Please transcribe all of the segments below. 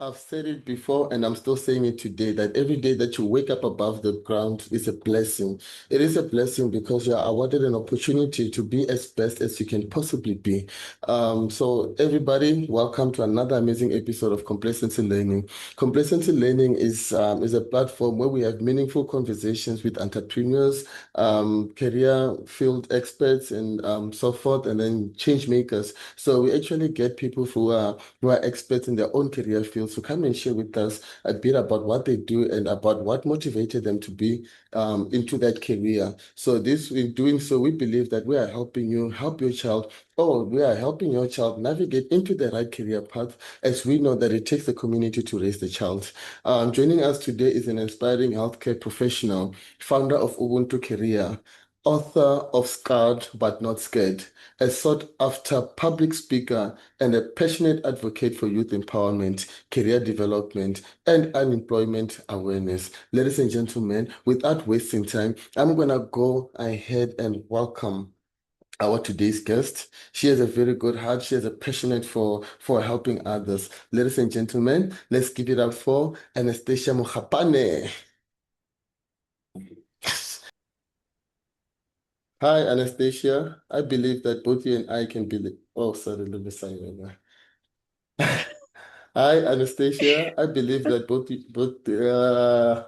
I've said it before and I'm still saying it today that every day that you wake up above the ground is a blessing. It is a blessing because you're awarded an opportunity to be as best as you can possibly be. So everybody, welcome to another amazing episode of Complacency Learning. Complacency Learning is a platform where we have meaningful conversations with entrepreneurs, career field experts, and so forth, and then change makers. So we actually get people who are experts in their own career fields to come and share with us a bit about what they do and about what motivated them to be into that career. So this, in doing so, we believe that we are helping you help your child. Oh, we are helping your child navigate into the right career path, as we know that it takes the community to raise the child. Joining us today is an inspiring healthcare professional, founder of Ubuntu Career, author of Scarred But Not Scared, a sought after public speaker, and a passionate advocate for youth empowerment, career development, and unemployment awareness. Ladies and gentlemen, without wasting time, I'm going to go ahead and welcome our today's guest. She has a very good heart. She has a passionate for helping others. Ladies and gentlemen, let's give it up for Anastasia Mokgaphame. Hi, Anastasia. I believe that both you and I can be. Oh, sorry, let me sign right now. Hi, Anastasia. I believe that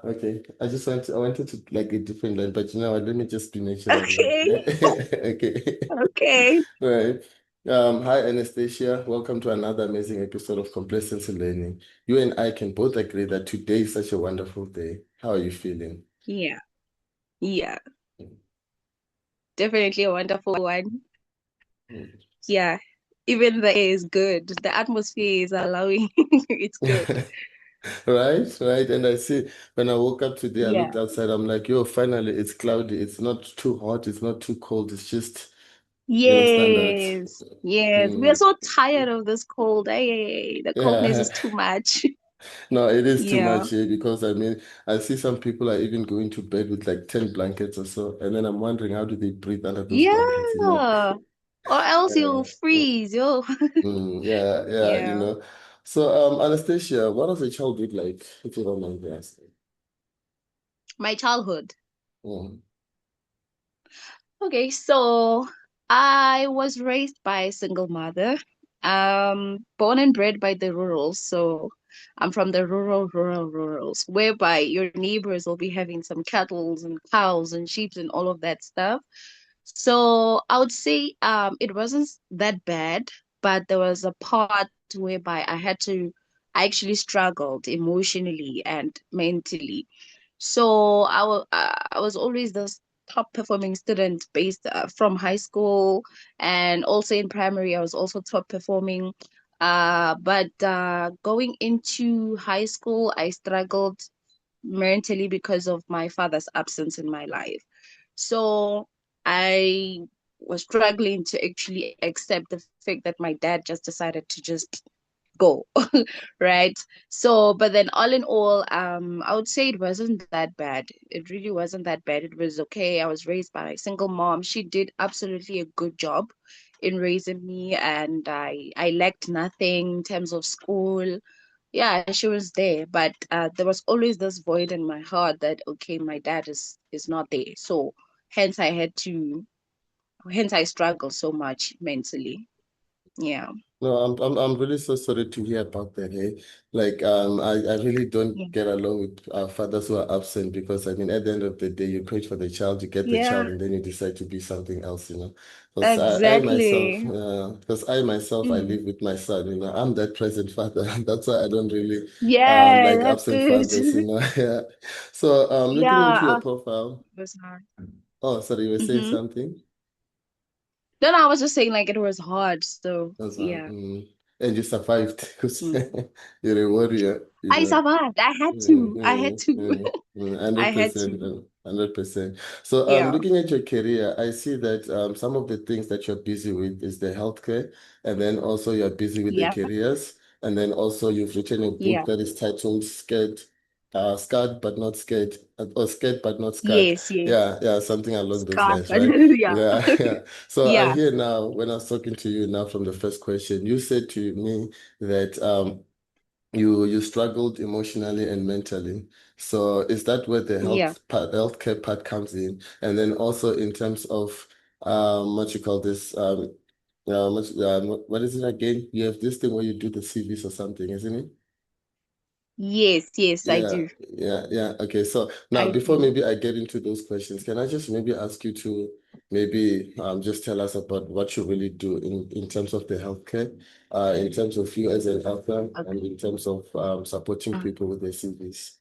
okay. I wanted to like a different line, but you know what? Let me just be natural here. Okay, Okay. okay. Right. Hi, Anastasia. Welcome to another amazing episode of Complacency Learning. You and I can both agree that today is such a wonderful day. How are you feeling? Yeah, yeah. Definitely a wonderful one. Mm. Yeah. Even the air is good. The atmosphere is allowing. It's good. Right, right. And I see when I woke up today, I Yeah. looked outside, I'm like, yo, finally it's cloudy. It's not too hot, it's not too cold. It's just, you understand that? Yes. Yes. We are Mm, so tired of this cold. Hey, the coldness yeah. is too much. No, it is too Yeah. much here because I mean, I see some people are even going to bed with like 10 blankets or so. And then I'm wondering, how do they breathe under those blankets, you know? Yeah. Or else you'll Yeah. freeze. Yo. Yeah, yeah, you Yeah. know. So, Anastasia, what does a childhood like, if you don't mind me asking? My childhood. Mm, Okay, so I was raised by a single mother, born and bred by the rurals. So I'm from the rurals, whereby your neighbors will be having some cattle and cows and sheep and all of that stuff. So I would say it wasn't that bad, but there was a part whereby I actually struggled emotionally and mentally. So I was always the top performing student based from high school, and also in primary I was also top performing. But going into high school, I struggled mentally because of my father's absence in my life. So I was struggling to actually accept the fact that my dad just decided to just go. Right? So, but then all in all, I would say it wasn't that bad. It really wasn't that bad. It was okay. I was raised by a single mom. She did absolutely a good job in raising me, and I lacked nothing in terms of school. Yeah, she was there, but there was always this void in my heart that okay, my dad is not there. So hence I had to, hence I struggle so much mentally. Yeah. No, I'm really so sorry to hear about that. Hey, like I really don't Yeah. get along with fathers who are absent because I mean at the end of the day you pray for the child, you get the Yeah, child, and then you decide to be something else, you know. Because I myself, exactly. I Mm. live with my son, you know, I'm that present father. That's why I don't really Yeah, like that's absent good. fathers, you know. Yeah. So looking into Yeah, your profile. it was hard. Oh, sorry, you were saying Mm-hmm. something? Then I was just saying like it was hard. So That's yeah. and you survived because Mm. you're a warrior, you I know. survived. I had to. I had to. I had 100%, to. 100%. So, Yeah. looking at your career, I see that some of the things that you're busy with is the healthcare, and then also you're busy with the Yeah. careers, and then also you've written a book Yeah. that is titled Scared but Not Scared, or Scared but Not Scared. Yes, yes. Yeah, yeah, something along those Scarf. lines, right? Yeah. Yeah, yeah. So I Yeah. hear now, when I was talking to you now from the first question, you said to me that you struggled emotionally and mentally. So is that where the Yeah. healthcare part comes in? And then also in terms of what you call this what is it again? You have this thing where you do the CVs or something, isn't it? Yes, yes, I Yeah, do. yeah. Okay, so now I before do. maybe I get into those questions, can I just maybe ask you to maybe just tell us about what you really do in terms of the healthcare, in terms of you as an helper, and Okay. in terms of supporting Uh, people with their CVs.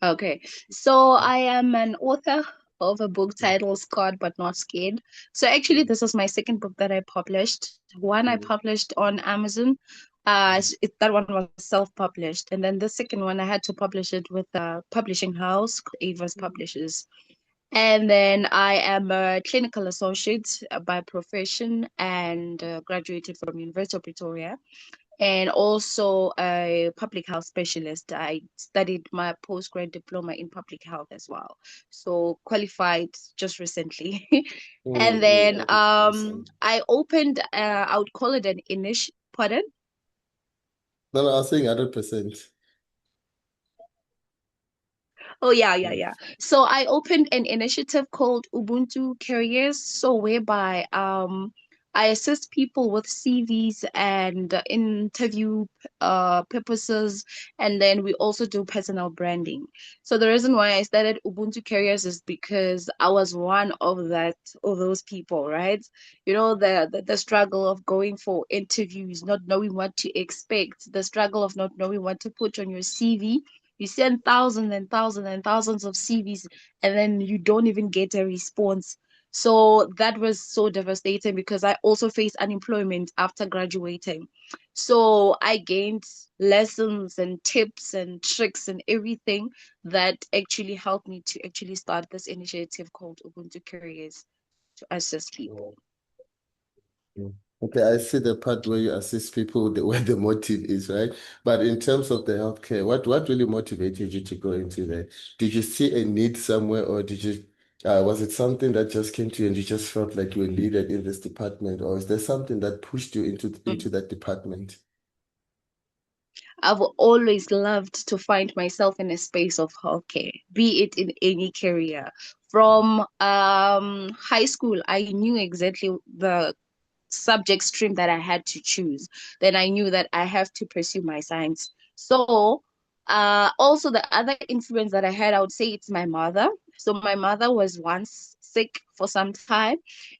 Okay. So I am an author of a book titled Scarred But Not Scared. So actually, this is my second book that I published. One I published on Amazon. That one was self-published. And then the second one, I had to publish it with a publishing house, Ava's Publishers. And then I am a clinical associate by profession and graduated from University of Pretoria and also a public health specialist. I studied my postgrad diploma in public health as well. So qualified just recently. And then Awesome. I opened I would call it an pardon? No, no, I was saying 100%. Oh yeah, yeah, yeah. So I opened an initiative called Ubuntu Careers, so whereby I assist people with CVs and interview purposes, and then we also do personal branding. So the reason why I started Ubuntu Careers is because I was one of those people, right? You know, the struggle of going for interviews, not knowing what to expect, the struggle of not knowing what to put on your CV. You send thousands and thousands and thousands of CVs, and then you don't even get a response. So that was so devastating because I also faced unemployment after graduating. So I gained lessons and tips and tricks and everything that actually helped me to actually start this initiative called Ubuntu Careers to assist people. Mm. Okay, I see the part where you assist people with where the motive is, right? But in terms of the healthcare, what really motivated you to go into that? Did you see a need somewhere, or did you was it something that just came to you and you just felt like you were needed in this department, or is there something that pushed you into that department? I've always loved to find myself in a space of healthcare, be it in any career. From high school, I knew exactly the subject stream that I had to choose. Then I knew that I have to pursue my science. So, also the other influence that I had, I would say it's my mother. So my mother was once sick for some time,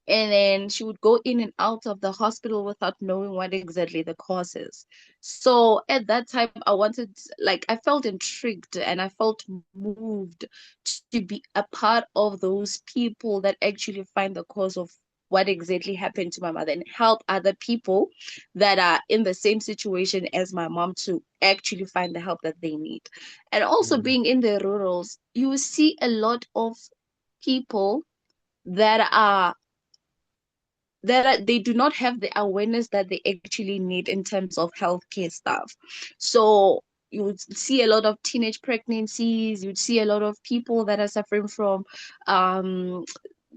and then she would go in and out of the hospital without knowing what exactly the cause is. So at that time, I felt intrigued and I felt moved to be a part of those people that actually find the cause of what exactly happened to my mother and help other people that are in the same situation as my mom to actually find the help that they need. And also Mm, being in the rurals, you see a lot of people that are they do not have the awareness that they actually need in terms of healthcare stuff. So you would see a lot of teenage pregnancies, you'd see a lot of people that are suffering from um,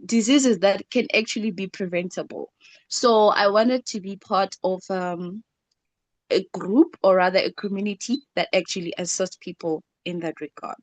diseases that can actually be preventable. So I wanted to be part of a group or rather a community that actually assists people in that regard.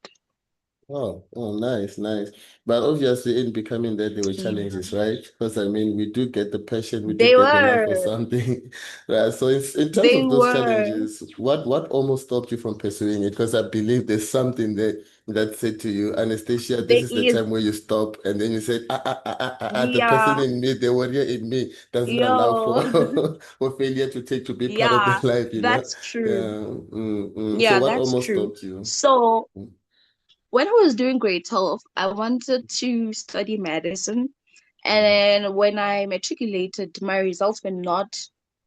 oh, nice, nice. But obviously, in becoming that, there were Yeah. challenges, right? Because I mean, we do get the passion, we do They get the love for were, something, right? So, in terms they of those were, challenges, what almost stopped you from pursuing it? Because I believe there's something there that said to you, Anastasia, this there is the is, time where you stop, and then you said, the person yeah, in me, the warrior in me, doesn't allow yo, for for failure to be part of the yeah, life, you know? that's true. Yeah. So, Yeah, what that's almost true. stopped you? So when I was doing grade 12, I wanted to study medicine. And then when I matriculated, my results were not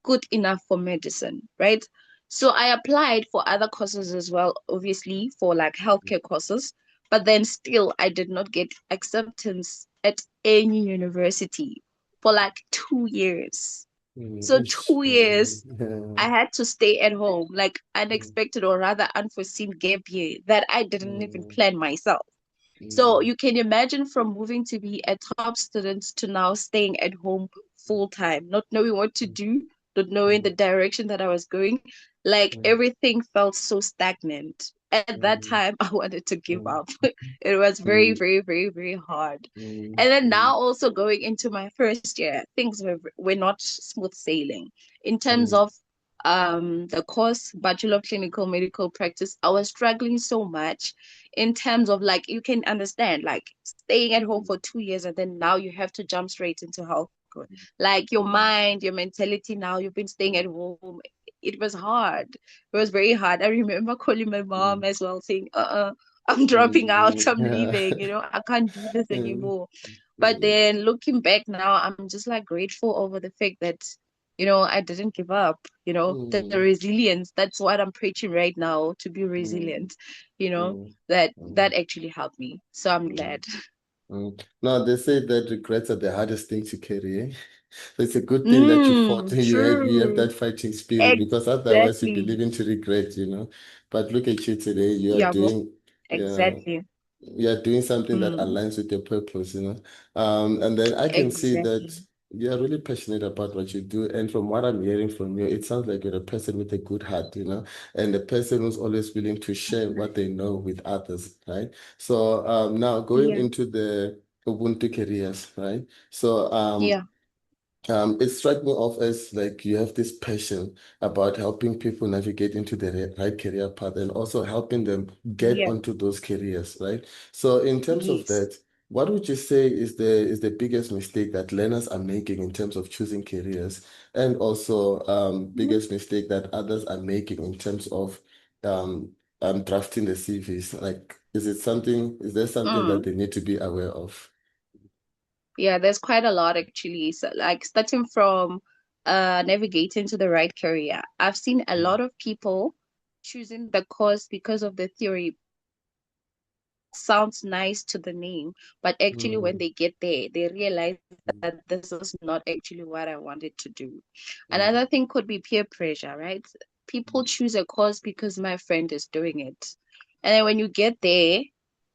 good enough for medicine, right? So I applied for other courses as well, obviously, for like healthcare courses. But then still, I did not get acceptance at any university for like 2 years. So Ish. 2 years Yeah. I had to stay at home, like unexpected or rather unforeseen gap year that I didn't even Mm, plan myself. So mm, you can imagine from moving to be a top student to now staying at home full time, not knowing what to do, not knowing the mm, direction that I was going. Like mm, everything felt so stagnant. At that mm, time, I wanted to give mm, up. It was very, mm, very, very, very hard. mm, And then mm, now also going into my first year, things were not smooth sailing in terms mm, of the course Bachelor of Clinical Medical Practice. I was struggling so much in terms of like you can understand like staying at home for 2 years and then now you have to jump straight into health. Like your mm, mind, your mentality now, you've been staying at home. It was hard. It was very hard. I remember calling my mom mm, as well, saying, I'm dropping out, mm, I'm leaving, I can't do this mm, anymore. But mm, then looking back now, I'm just like grateful over the fact that, I didn't give up, the mm, resilience, that's what I'm preaching right now, to be mm, resilient, you know, mm, that mm, actually helped me. So I'm mm, glad. mm. No, they say that regrets are the hardest thing to carry. Eh? It's a good thing that you fought. You have True. that fighting spirit because otherwise you'd be Exactly. living to regret. But look at you today. Yeah, bro. Yeah, Exactly. you're doing something that Mm, aligns with your purpose. And then I can see exactly. that you're really passionate about what you do. And from what I'm hearing from you, it sounds like you're a person with a good heart, and a person who's always willing to share what they know with others, right? So now going Yeah. into the Ubuntu careers, right? So Yeah. it struck me off as like you have this passion about helping people navigate into the right career path and also helping them get Yeah. onto those careers, right? So in terms of Yes. that, what would you say is the biggest mistake that learners are making in terms of choosing careers, and also biggest mistake that others are making in terms of um, drafting the CVs? Like, is there something that Mm. they need to be aware of? Yeah, there's quite a lot actually. So like starting from navigating to the right career. I've seen a Mm, lot of people choosing the course because of the theory, sounds nice to the name, but actually when mm, they get there, they realize that this is not actually what I wanted to do. mm, Another thing could be peer pressure, right? People choose a course because my friend is doing it. And then when you get there,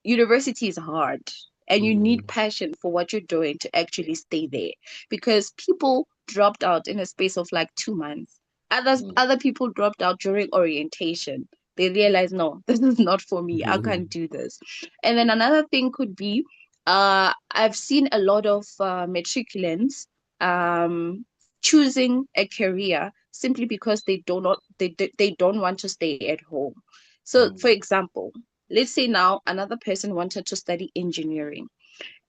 university is hard and you need mm, passion for what you're doing to actually stay there because people dropped out in a space of like 2 months. mm, Other people dropped out during orientation. They realize, no, this is not for me. I can't mm. do this. And then another thing could be, I've seen a lot of matriculants um, choosing a career simply because they don't want to stay at home. So, for Mm, example, let's say now another person wanted to study engineering.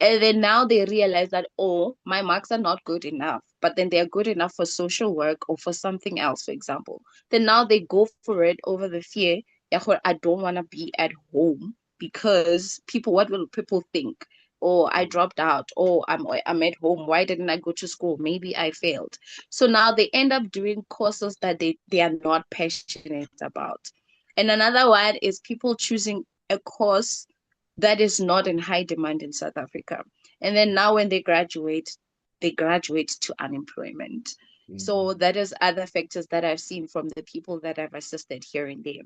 And then now they realize that, oh, my marks are not good enough, but then they're good enough for social work or for something else, for example. Then now they go for it over the fear, "Yeah, I don't want to be at home because what will people think? Or I mm, dropped out, or I'm at home. Why didn't I go to school? Maybe I failed." So now they end up doing courses that they are not passionate about. And another one is people choosing a course that is not in high demand in South Africa. And then now when they graduate to unemployment. So mm, that is other factors that I've seen from the people that I've assisted here and there.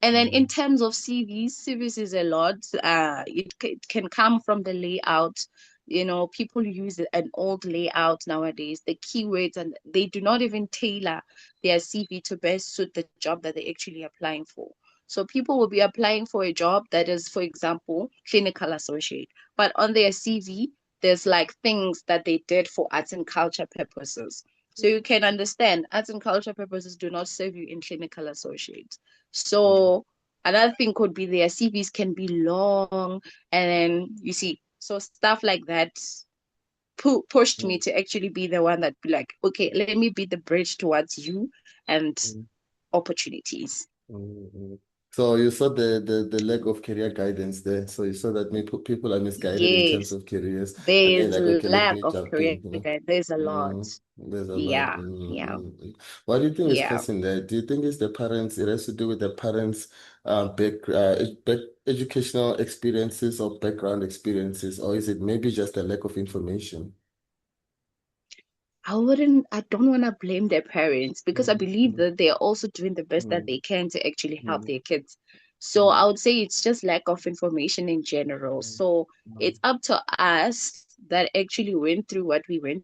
And then in mm, terms of CVs is a lot. It can come from the layout. People use an old layout nowadays, the keywords, and they do not even tailor their CV to best suit the job that they're actually applying for. So people will be applying for a job that is, for example, clinical associate, but on their CV, there's like things that they did for arts and culture purposes. So you can understand arts and culture purposes do not serve you in clinical associate. mm, So another thing could be their CVs can be long, and then you see, so stuff like that pushed me mm, to actually be the one that be like, okay, let me be the bridge towards you and mm, opportunities. mm. So you saw the lack of career guidance there. So you saw that maybe people are misguided in terms Yes, of careers, and there they're is like, okay, let lack me of jump career in. guide. There's a lot. There's a lot. Yeah, yeah, What do you think is yeah. causing that? Do you think it's the parents? It has to do with the parents' educational experiences or background experiences, or is it maybe just a lack of information? I don't want to blame their parents because I Mm, believe mm, that they are also doing the best that mm, they can to actually help mm, their kids. So mm, I would say it's just lack of information in general. mm, So mm, it's up to us that actually went through what we went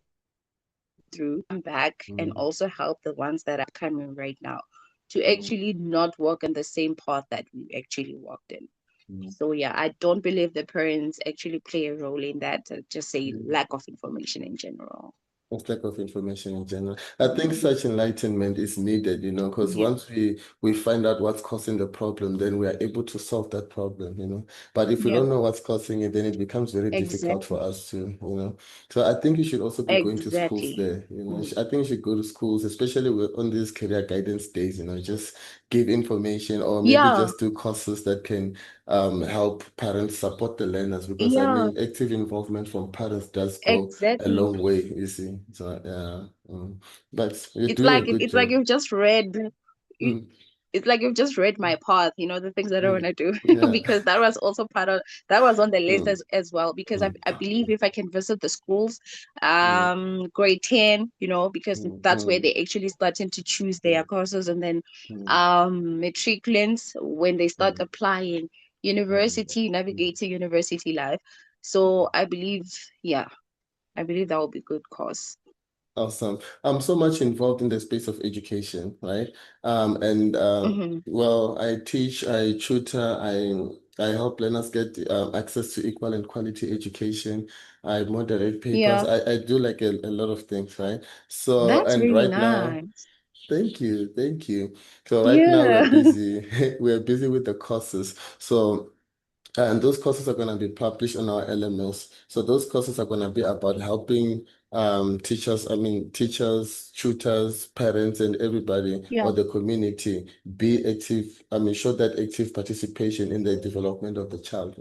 through, come back and mm, also help the ones that are coming right now to mm, actually not walk in the same path that we actually walked in. mm, So yeah, I don't believe the parents actually play a role in that. Just say mm. lack of information in general. Of lack of information in general. I think Mm, such enlightenment is needed, because yeah, once we find out what's causing the problem, then we are able to solve that problem. But if we yeah, don't know what's causing it, then it becomes very difficult for exactly, us to. So I think you should also be going to schools exactly. there. Mm, I think you should go to schools, especially on these career guidance days, just give information or maybe yeah, just do courses that can help parents support the learners because I yeah, mean active involvement from parents does go a exactly. long way, you see. So yeah, but you're It's doing a like good it's like job. you've just read. Mm, It's like you've just read my path, the things that I want mm, to do, yeah. because that was also that was on the list Mm, as well, because mm, I believe if I can visit the schools, mm, grade 10, because mm, that's where mm, they actually starting to choose their mm, courses, and then mm, matriculants when they start mm, applying mm, university, mm. navigating university life. So I believe, yeah, I believe that will be good cause. Awesome. I'm so much involved in the space of education, right? And Mm-hmm. well, I teach, I tutor, I help learners get access to equal and quality education. I moderate papers. Yeah, I do like a lot of things, right? So, that's and really right now, nice. thank you, thank you. So right now we're Yeah. busy, we're busy with the courses. So and those courses are going to be published on our LMS. So those courses are going to be about helping teachers, tutors, parents, and everybody Yeah. or the community be active. I mean, show that active participation in the development of the child.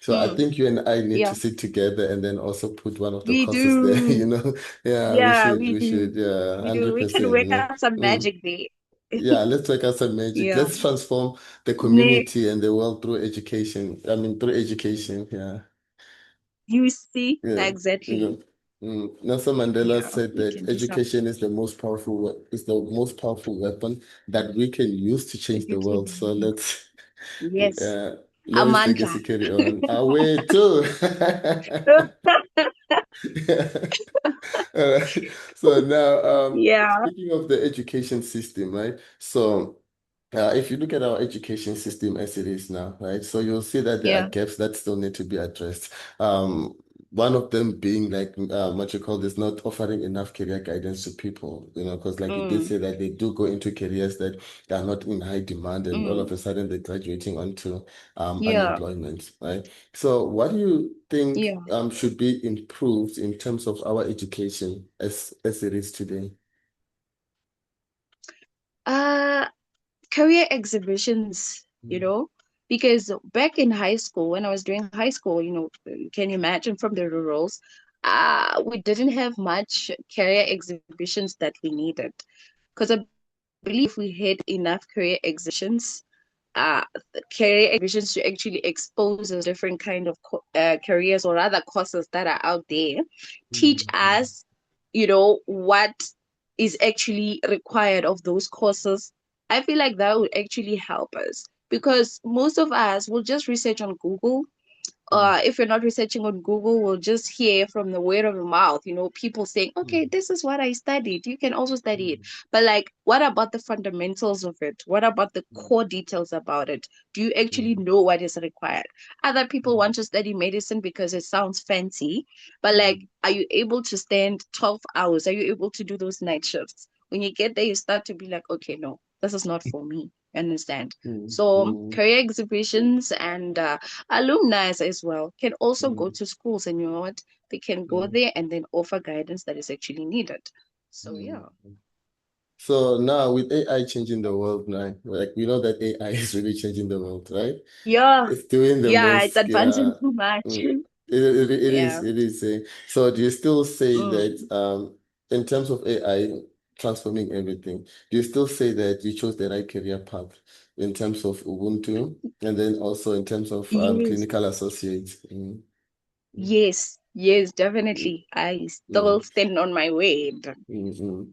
So I Mm, think you and I need to yeah, sit together and then also put one of the we courses there, do. Yeah, we Yeah, should, we we do. should, yeah, We do. We can 100%, work out some Mm. magic there. Yeah, let's work out some magic. Yeah. Let's transform the Ne community and the world through education. I mean, through education. Yeah. You see? Yeah. Exactly. Nelson Mandela Yeah, said we that can do education something. is the most powerful weapon that we can use to change the world. So Education. Yes. let his Amandla. legacy carry on. Away too. All right. So now, Yeah. speaking of the education system, right? So. If you look at our education system as it is now, right, so you'll see that there are Yeah. gaps that still need to be addressed. Um, one of them being like what you call this, not offering enough career guidance to people, because like you did Mm, say that they do go into careers that are not in high demand, and all of mm. a sudden they're graduating onto Yeah. unemployment, right? So what do you think Yeah. should be improved in terms of our education as it is today? Uh, Career exhibitions, Mm, because back in high school, when I was doing high school, can you imagine from the rurals, we didn't have much career exhibitions that we needed. Because I believe if we had enough uh, career exhibitions to actually expose us different kind of careers or other courses that are out there, teach mm, us, what is actually required of those courses. I feel like that would actually help us because most of us will just research on Google. mm, If you're not researching on Google, we'll just hear from the word of the mouth, people saying, mm, okay, this is what I studied. You can also study it. mm, But like, what about the fundamentals of it? What about the mm, core details about it? Do you actually mm. know what is required? Other people Mm, want to study medicine because it sounds fancy, but like, mm, are you able to stand 12 hours? Are you able to do those night shifts? When you get there, you start to be like, okay, no, this is not for me. Understand? mm, So mm, career exhibitions and alumni as well can also go mm, to schools, and you know what? They can go mm, there and then offer guidance that is actually needed. So mm. yeah. So now with AI changing the world now, like we know that AI is really changing the world, right? Yeah. It's doing the Yeah, it's most, advancing yeah. too much. Mm. It is, Yeah. it is. So do you still say that Mm. in terms of AI transforming everything, do you still say that you chose the right career path in terms of Ubuntu and then also in terms of Yes. clinical associates? Mm, Yes. Yes, mm, definitely. I still mm, stand on my word.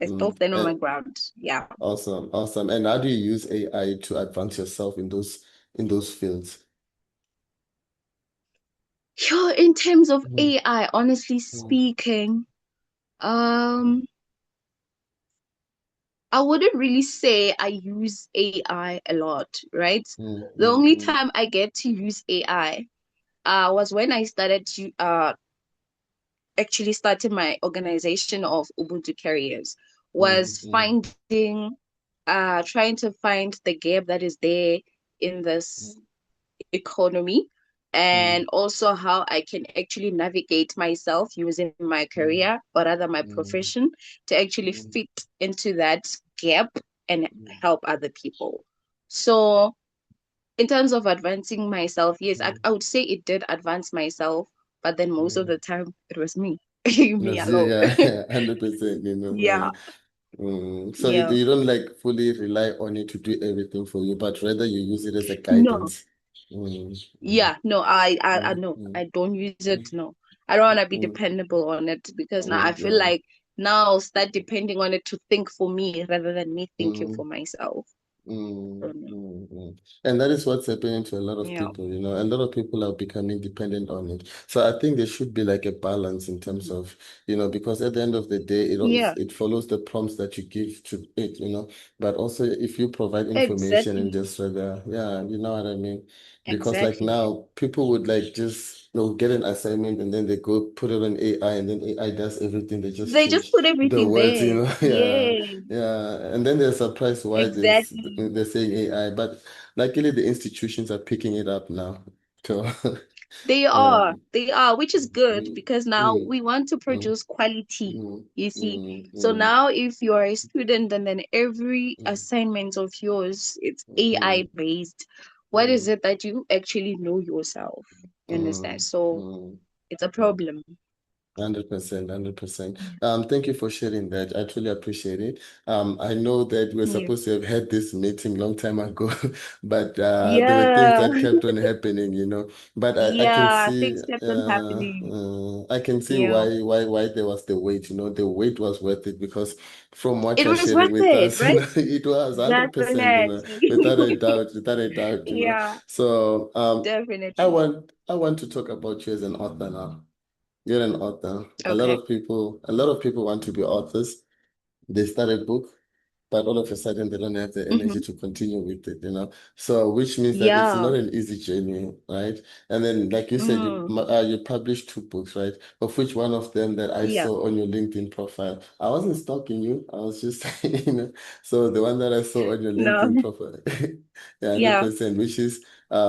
I still mm. stand on my ground. Yeah. Awesome, awesome. And how do you use AI to advance yourself in those fields? Yeah, in terms of Mhm, AI, honestly mhm, speaking, um, I wouldn't really say I use AI a lot, right? Mm, The mm, only mm, time I get to use AI was when I started to actually started my organization of Ubuntu Carriers, mm, was mm, finding trying to find the gap that is there in this economy, mm, and also how I can actually navigate myself using my mm, career, but rather my mm, profession, to actually mm, fit into that gap and mm, help other people. So, in terms of advancing myself, yes, mm, I would say it did advance myself, but then most of mm. the time it was me, me Yes, alone. yeah, yeah, 100%, Yeah, So yeah. you don't like fully rely on it to do everything for you, but rather you use it as a No, guidance. Mm, mm, yeah, no, I mm, know. mm, I don't use mm, it. No, I don't want to be mm, dependable on it because now I feel yeah. like now I'll start depending on it to think for me rather than me thinking Mm. for myself. Mm, So, no. mm, mm. And that is what's happening to a lot of Yeah. people, A lot of people are becoming dependent on it. So I think there should be like a balance in terms Mhm. of, because at the end of the day, Yeah, it follows the prompts that you give to it. But also if you provide information and exactly. just rather, yeah, you know what I mean? Because like Exactly. now people would like just, get an assignment and then they go put it on AI and then AI does everything. They just They just change put the everything words, there. Yeah. Yeah, Yeah, and then they're surprised why exactly. they're saying AI, but luckily the institutions are picking it up now. So, yeah. They are, which is good Mm, because now mm, we want to mm, produce quality, mm, you see. mm, So mm, now if you're a student and then every mm, assignment of yours, it's AI mm, based, what is mm, it that you actually know yourself? You understand? mm, So mm, it's a mm. problem. 100%, 100%. Yeah. Thank you for sharing that. I truly appreciate it. I know that we're Yeah. supposed to have had this meeting long time ago, but there were things Yeah. that kept on happening. But I can Yeah. see, Things kept on happening. I can see Yeah. why there was the wait. The wait was worth it because from what It you're was sharing worth with it, us, right? it was 100%, Definitely. without a doubt, without a doubt. Yeah, So definitely. I want to talk about you as an author now. You're an author. Okay. A lot of people want to be authors. They start a book, but all of a sudden they don't have the energy Hmm. to continue with it. So, which means that it's Yeah. not an easy journey, right? And then, like you said, Mm. you published two books, right? Of which one of them that I Yeah. saw on your LinkedIn profile. I wasn't stalking you. I was just, So the one that I saw on your No. LinkedIn profile, yeah, Yeah. 100%, which is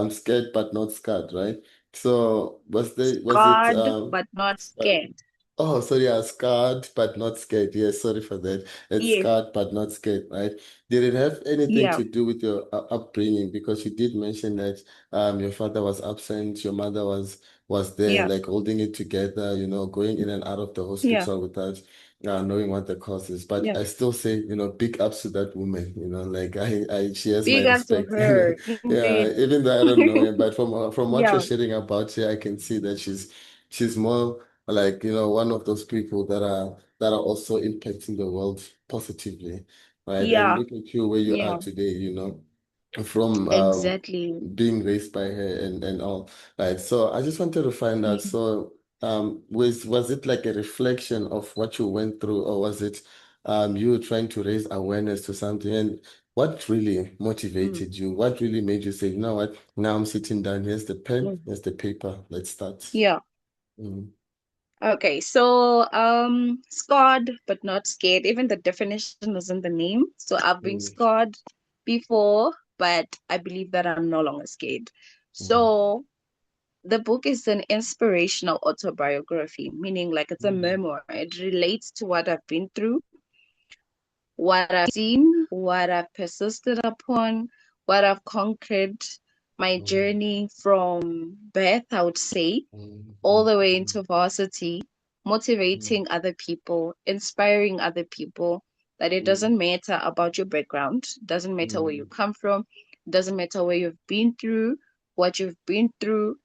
scared but not scared, right? So was it Scarred, but not scared. Oh, sorry, yeah, scarred but not scared. Yes, sorry for that. It's Yes. scarred but not scared, right? Did it have anything Yeah. to do with your upbringing? Because you did mention that your father was absent, your mother was there, Yeah. like holding it together, going in and out of the Yeah. hospital without knowing what the cause is. But Yeah. I still say, big ups to that woman. Like she has my Big up to respect. her. Yeah, Indeed. even though I don't know her, but from what you're Yeah. sharing about her, I can see that she's more like one of those people that are also impacting the world positively, right? And Yeah. look at you where you are Yeah. today, from Exactly. being raised by her and all, right? So I just wanted to find out, Yeah. so was it like a reflection of what you went through, or was it you trying to raise awareness to something? And what really Mm. motivated you? What really made you say, you know what, now I'm sitting down, here's the pen, Mm. here's the paper, let's start. Yeah. Mm, Okay. So, scarred but not scared. Even the definition is in the name. So I've been mm, scarred before, but I believe that I'm no longer scared. mm, So the book is an inspirational autobiography, meaning like it's a mm, memoir. It relates to what I've been through, what I've seen, what I've persisted upon, what I've conquered, my mm, journey from birth, I would say, mm, all mm, the way mm, into varsity, mm, motivating other people, inspiring other people that it mm, doesn't matter about your background, doesn't matter where you mm, come from, doesn't matter where you've been through, what you've been through,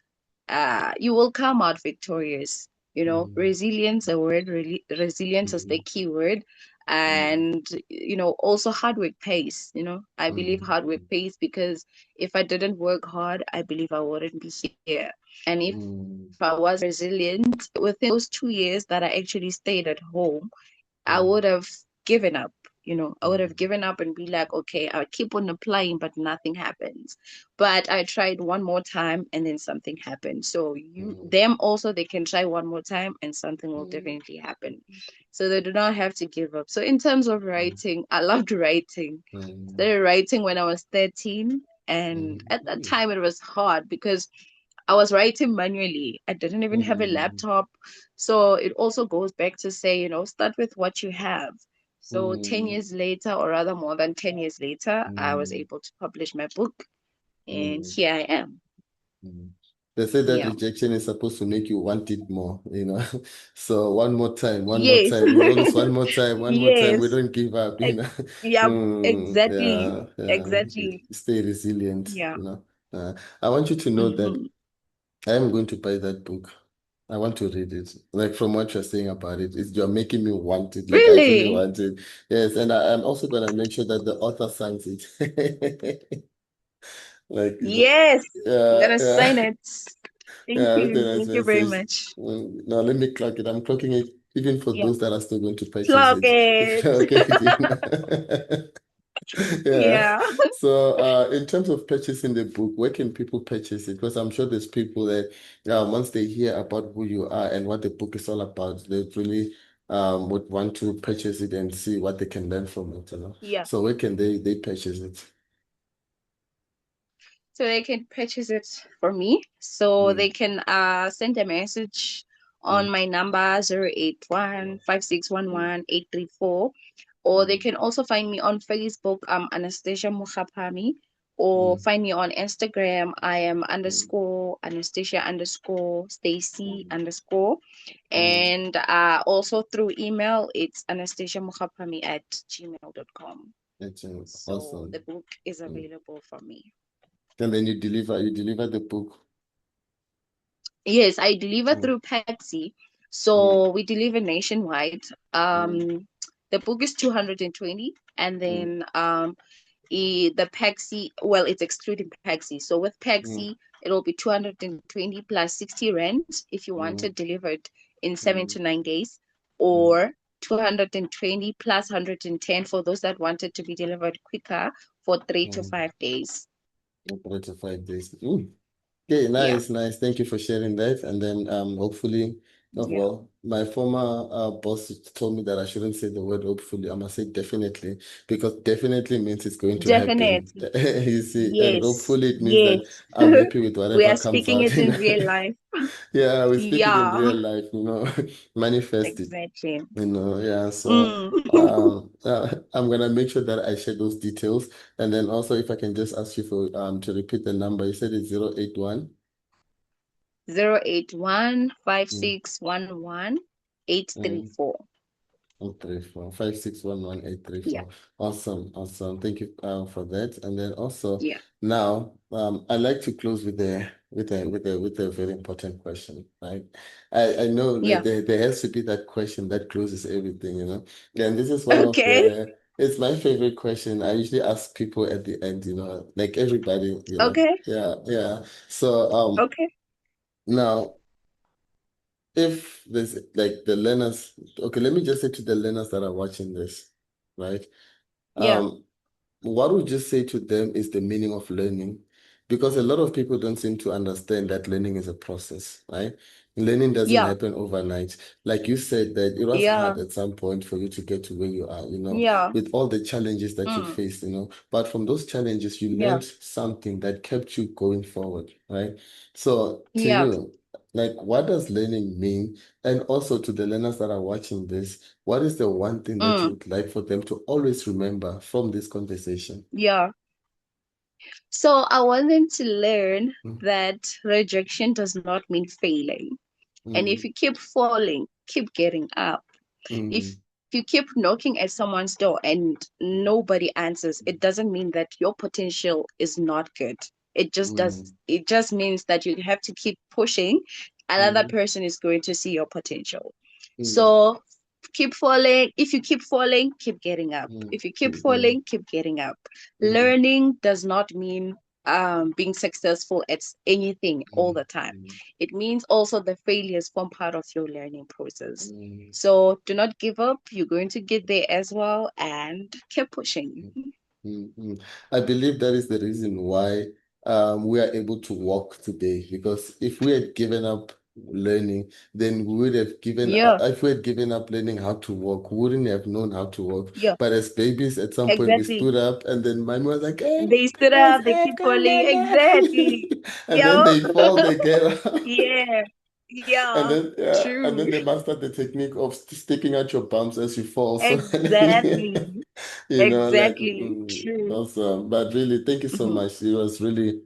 you will come out victorious. mm, Resilience, a word, really, resilience is the mm, key word. mm, And, also hard work pays. I believe mm, hard work pays because if I didn't work hard, I believe I wouldn't be here. And if mm, I was resilient within those 2 years that I actually stayed at home, I mm, would have given up. I would have given up and be like, okay, I'll keep on applying, but nothing happens. But I tried one more time and then something happened. So mm, them also, they can try one more time and something will mm, definitely happen. So they do not have to give up. So in terms of mm, writing, I loved writing. mm, Started writing when I was 13. And mm, at that mm, time, it was hard because I was writing manually. I didn't even have a mm, laptop. So it also goes back to say, start with what you have. So 10 mm, years later, or rather more than 10 years later, I was mm, able to publish my book. And mm, here I am. mm. They say that Yeah. rejection is supposed to make you want it more. So one more time, one more Yes. time. It's always one more time, one more time. We Yes. don't give up, you Ex- know. Yeah, exactly. Yeah, yeah. Exactly. Stay resilient, Yeah. you know. I want you to know that Hmm. I am going to buy that book. I want to read it. Like from what you're saying about it, you're making me want it. Like I actually Really? want it. Yes, and I'm also gonna make sure that the author signs it. Like, Yes. I'm yeah, gonna yeah, sign it. Thank yeah. Everything you. has Thank you very message. much. Now let me clock it. I'm clocking it even for Yeah. those that are still going to purchase Clock it. it. Okay. Yeah. Yeah. So, in terms of purchasing the book, where can people purchase it? Because I'm sure there's people that, once they hear about who you are and what the book is all about, they really would want to purchase it and see what they can learn from it. Yeah. So, where can they purchase it? So they can purchase it for me. So Mm, they can send a message on mm, my number 081 5611 834, or they mm, can also find me on Facebook, Anastasia Mokgaphame, or mm, find me on Instagram. I am mm, underscore Anastasia underscore Stacy mm, underscore. mm. And also through email, it's Anastasia Mokgaphame at gmail.com. That's So the awesome. book is Mm. available for me. And then you deliver the book. Yes, I deliver Mm, through Paxi. mm, So we deliver nationwide. mm, The book is 220, and mm, then the Paxi, well, it's excluding Paxi. So with mm, Paxi, it'll be 220 plus 60 rand if you want mm, it delivered in seven mm, to nine days, mm. or 220 plus 110 for those that want it to be delivered quicker for 3 to 5 days. 3 to 5 days. Okay, Yeah, nice, nice. Thank you for sharing that. And then hopefully, oh, yeah. well, my former boss told me that I shouldn't say the word hopefully. I must say definitely, because definitely means it's going to happen. Definitely. You see, and Yes, hopefully it means that yes. I'm happy with We whatever are comes speaking out. it in real life. Yeah, we speak it in Yeah, real life, manifest it. exactly. Yeah, so Mm. I'm gonna make sure that I share those details. And then also if I can just ask you for to repeat the number. You said it's 081. 081 5611 834. 134 5611834. Yeah, Awesome, awesome. Thank you for that. And then also yeah, now I like to close with a very important question. Right? I know like yeah. there has to be that question that closes everything. And this is one of Okay, it's my favorite question. I usually ask people at the end, like everybody. okay, Yeah, yeah. So okay. now if there's like the learners, okay, let me just say to the learners that are watching this, right? Yeah, Um, what would you say to them is the meaning of learning? Because a lot of people don't seem to understand that learning is a process, right? Learning doesn't yeah, happen overnight. Like you said, that it was yeah, hard at some point for you to get to where you are, yeah. with all the challenges that you Mm, faced. But from those challenges, you yeah, learned something that kept you going forward, right? So to yeah. you, like, what does learning mean? And also to the learners that are watching this, what is the one thing that you Mm, would like for them to always remember from this conversation? yeah. So I want them to learn Mm, that rejection does not mean failing. And if mm, you keep falling, keep getting up. If mm, you keep knocking at someone's door and nobody answers, it doesn't mean that your potential is not good. mm, It just means that you have to keep pushing. Another mm, person is going to see your potential. mm, So keep falling. If you keep falling, keep getting up. mm. If you keep Keep going. falling, keep getting up. Mm, Learning does not mean being successful at anything all mm, the time. mm, It means also the failures form part of your learning process. mm, So do not give up. You're going to get there as well, and keep pushing. mm, mm, mm. I believe that is the reason why we are able to walk today. Because if we had given up learning, then we would have given Yeah, if we had given up learning how to walk, we wouldn't have known how to walk. yeah, But as babies, at some point we exactly. stood up, and then mommy was like, "Hey, They stood guys, up, they keep come falling. on Exactly. up." And then Yeah, they fall, they get up. yeah, And yeah. then yeah, and True. then they mastered the technique of sticking out your bums as you fall. So Exactly. like Exactly. True. awesome. But really, thank you so Mhm. much. It was really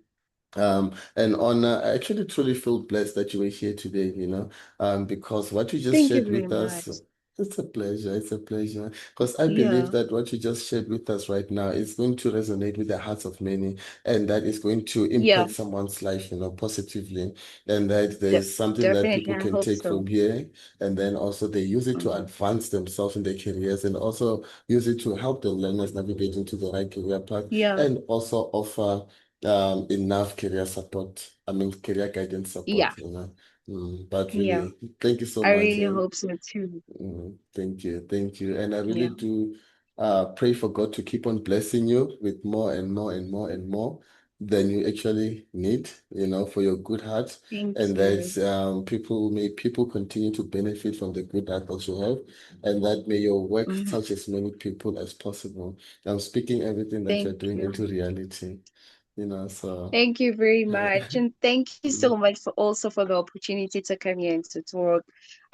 an honor. I actually truly feel blessed that you were here today, because what you just Thank you shared very with us, much. it's a pleasure. It's a pleasure. Because I believe Yeah, that what you just shared with us right now is going to resonate with the hearts of many, and that is going to yeah, impact someone's life, positively. And that de there's something that definitely. people I can hope take so. from here, and then also they use it to Hmm. advance themselves in their careers, and also use it to help the learners navigate into the right career path, Yeah, and also offer enough career support. I mean, career guidance yeah, support. But yeah. really, thank you so I much. really And hope so too. thank you. Thank you. And I really Yeah. do pray for God to keep on blessing you with more and more and more and more than you actually need, for your good heart. Thank And that you. people continue to benefit from the good heart that you have, and that may your work Hmm. touch as many people as possible. I'm speaking everything that you're Thank doing into you. reality. So Thank you very uh, much. And thank you so much for also for the opportunity to come here and to talk.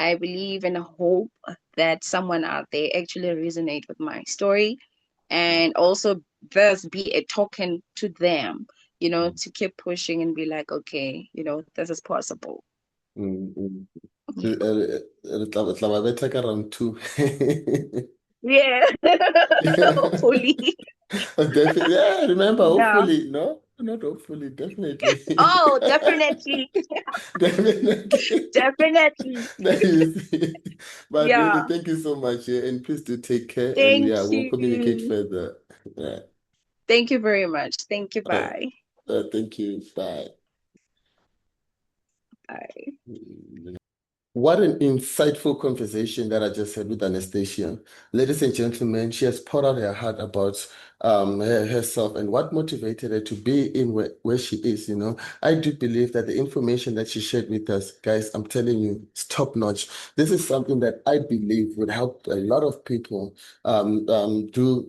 I believe and hope that someone out there actually resonate with my story and also thus be a token to them, to keep pushing and be like, okay, this is possible. mm, mm. Yeah. Re tla ba betha ka round two. Yeah. Yeah. Hopefully. Definitely. Yeah, remember, Yeah. hopefully. No, not hopefully, definitely. Oh, definitely. Definitely. Definitely. That is it. But really, Yeah. thank you so much. Yeah, and please do take care. And Thank yeah, we'll communicate you. further. Yeah. Thank you very much. Thank you. Uh, Bye. thank you. Bye. Bye. What an insightful conversation that I just had with Anastasia. Ladies and gentlemen, she has poured out her heart about herself and what motivated her to be in where she is. I do believe that the information that she shared with us, guys, I'm telling you, it's top notch. This is something that I believe would help a lot of people do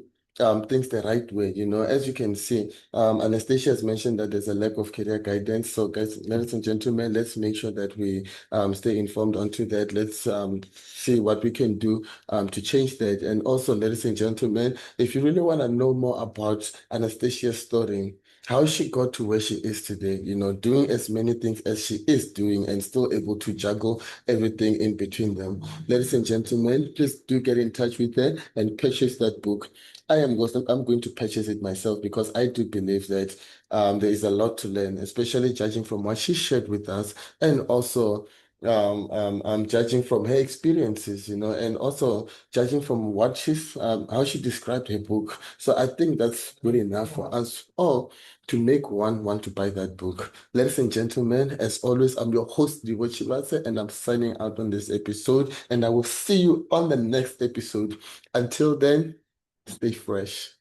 things the right way. As you can see, Anastasia has mentioned that there's a lack of career guidance. So, guys, ladies and gentlemen, let's make sure that we stay informed onto that. Let's see what we can do to change that. And also, ladies and gentlemen, if you really want to know more about Anastasia's story, how she got to where she is today, doing as many things as she is doing and still able to juggle everything in between them. Ladies and gentlemen, please do get in touch with her and purchase that book. I'm going to purchase it myself because I do believe that there is a lot to learn, especially judging from what she shared with us, and also I'm judging from her experiences, and also judging from how she described her book. So I think that's good enough for us all to make one want to buy that book. Ladies and gentlemen, as always, I'm your host, Divo Chibase, and I'm signing out on this episode. And I will see you on the next episode. Until then, stay fresh.